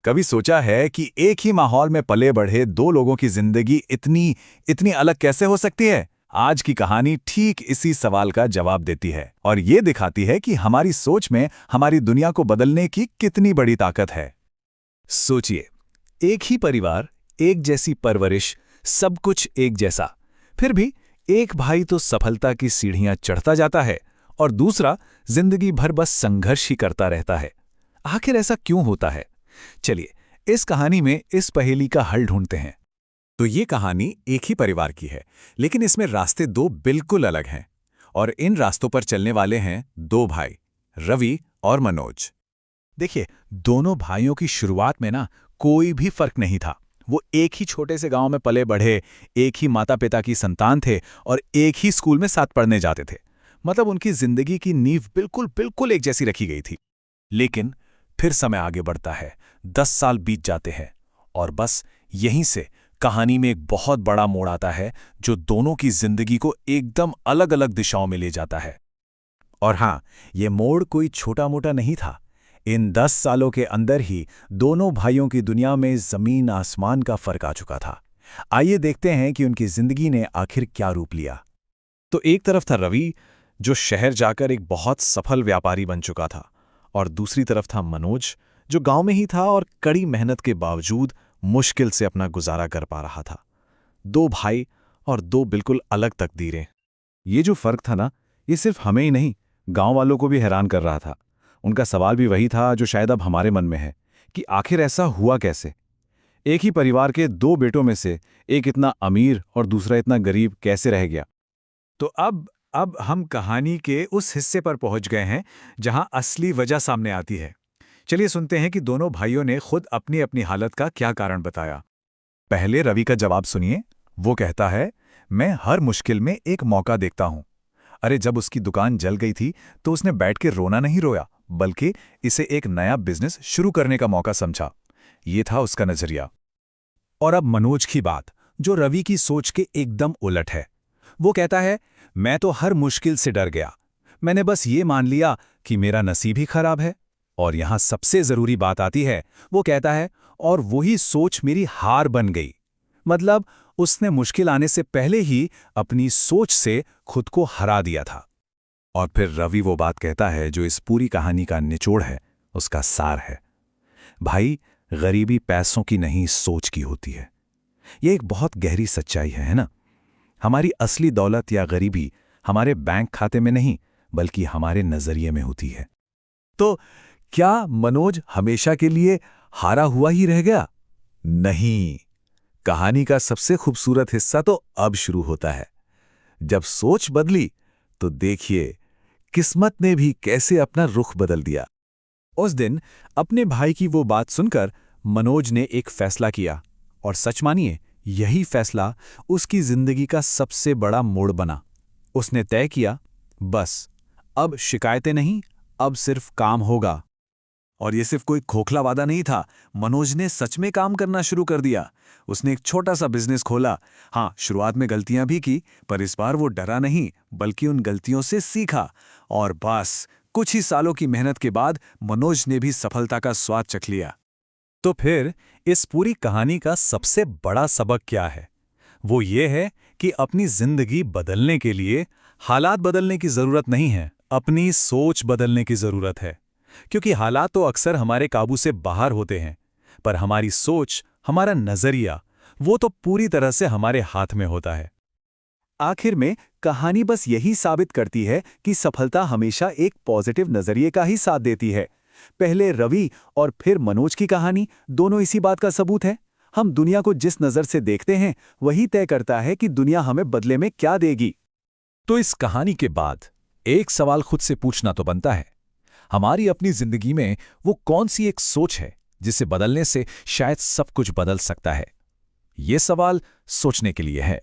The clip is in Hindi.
कभी सोचा है कि एक ही माहौल में पले बढ़े दो लोगों की जिंदगी इतनी इतनी अलग कैसे हो सकती है? आज की कहानी ठीक इसी सवाल का जवाब देती है और ये दिखाती है कि हमारी सोच में हमारी दुनिया को बदलने की कितनी बड़ी ताकत है। सोचिए, एक ही परिवार, एक जैसी परवरिश, सब कुछ एक जैसा। फिर भी एक भाई तो सफलता की सीढ़ियां चढ़ता जाता है और दूसरा जिंदगी भर बस संघर्ष ही करता रहता है। आखिर ऐसा क्यों होता है? चलिए, इस कहानी में इस पहेली का हल ढूंढते हैं। तो ये कहानी एक ही परिवार की है, लेकिन इसमें रास्ते दो बिल्कुल अलग हैं। और इन रास्तों पर चलने वाले हैं दो भाई, रवि और मनोज। देखिए, दोनों भाइयों की शुरुआत में ना कोई भी फर्क नहीं था। वो एक ही छोटे से गांव में पले बढ़े, एक ही माता पिता की संतान थे और एक ही स्कूल में साथ पढ़ने जाते थे। मतलब उनकी जिंदगी की नींव बिल्कुल बिल्कुल एक जैसी रखी गई थी। लेकिन फिर समय आगे बढ़ता है, 10 साल बीत जाते हैं और बस यहीं से कहानी में एक बहुत बड़ा मोड़ आता है जो दोनों की जिंदगी को एकदम अलग अलग दिशाओं में ले जाता है। और हाँ, ये मोड़ कोई छोटा मोटा नहीं था। इन 10 सालों के अंदर ही दोनों भाइयों की दुनिया में जमीन आसमान का फर्क आ चुका था। आइए देखते हैं कि उनकी जिंदगी ने आखिर क्या रूप लिया। तो एक तरफ था रवि, जो शहर जाकर एक बहुत सफल व्यापारी बन चुका था, और दूसरी तरफ था मनोज, जो गांव में ही था और कड़ी मेहनत के बावजूद मुश्किल से अपना गुजारा कर पा रहा था। दो भाई और दो बिल्कुल अलग तकदीरें। ये जो फर्क था ना, ये सिर्फ हमें ही नहीं, गांव वालों को भी हैरान कर रहा था। उनका सवाल भी वही था जो शायद अब हमारे मन में है कि आखिर ऐसा हुआ कैसे? एक ही परिवार के दो बेटों में से एक इतना अमीर और दूसरा इतना गरीब कैसे रह गया? तो अब हम कहानी के उस हिस्से पर पहुंच गए हैं जहां असली वजह सामने आती है। चलिए सुनते हैं कि दोनों भाइयों ने खुद अपनी अपनी हालत का क्या कारण बताया। पहले रवि का जवाब सुनिए। वो कहता है, मैं हर मुश्किल में एक मौका देखता हूं। अरे, जब उसकी दुकान जल गई थी तो उसने बैठ के रोना नहीं रोया, बल्कि इसे एक नया बिजनेस शुरू करने का मौका समझा। ये था उसका नजरिया। और अब मनोज की बात, जो रवि की सोच के एकदम उलट है। वो कहता है, मैं तो हर मुश्किल से डर गया। मैंने बस ये मान लिया कि मेरा नसीब ही खराब है। और यहां सबसे जरूरी बात आती है। वो कहता है, और वही सोच मेरी हार बन गई। मतलब उसने मुश्किल आने से पहले ही अपनी सोच से खुद को हरा दिया था। और फिर रवि वो बात कहता है जो इस पूरी कहानी का निचोड़ है, उसका सार है। भाई, गरीबी पैसों की नहीं, सोच की होती है। यह एक बहुत गहरी सच्चाई है ना? हमारी असली दौलत या गरीबी हमारे बैंक खाते में नहीं, बल्कि हमारे नजरिए में होती है। तो क्या मनोज हमेशा के लिए हारा हुआ ही रह गया? नहीं। कहानी का सबसे खूबसूरत हिस्सा तो अब शुरू होता है। जब सोच बदली तो देखिए, किस्मत ने भी कैसे अपना रुख बदल दिया। उस दिन अपने भाई की वो बात सुनकर मनोज ने एक फैसला किया, और सच मानिए, यही फैसला उसकी जिंदगी का सबसे बड़ा मोड़ बना। उसने तय किया, बस अब शिकायतें नहीं, अब सिर्फ काम होगा। और ये सिर्फ कोई खोखला वादा नहीं था। मनोज ने सच में काम करना शुरू कर दिया। उसने एक छोटा सा बिजनेस खोला। हाँ, शुरुआत में गलतियां भी की, पर इस बार वो डरा नहीं, बल्कि उन गलतियों से सीखा। और बस कुछ ही सालों की मेहनत के बाद मनोज ने भी सफलता का स्वाद चख लिया। तो फिर इस पूरी कहानी का सबसे बड़ा सबक क्या है? वो ये है कि अपनी जिंदगी बदलने के लिए हालात बदलने की जरूरत नहीं है, अपनी सोच बदलने की जरूरत है। क्योंकि हालात तो अक्सर हमारे काबू से बाहर होते हैं, पर हमारी सोच, हमारा नजरिया, वो तो पूरी तरह से हमारे हाथ में होता है। आखिर में कहानी बस यही साबित करती है कि सफलता हमेशा एक पॉजिटिव नजरिए का ही साथ देती है। पहले रवि और फिर मनोज की कहानी दोनों इसी बात का सबूत है। हम दुनिया को जिस नजर से देखते हैं, वही तय करता है कि दुनिया हमें बदले में क्या देगी। तो इस कहानी के बाद एक सवाल खुद से पूछना तो बनता है, हमारी अपनी जिंदगी में वो कौन सी एक सोच है जिसे बदलने से शायद सब कुछ बदल सकता है? ये सवाल सोचने के लिए है।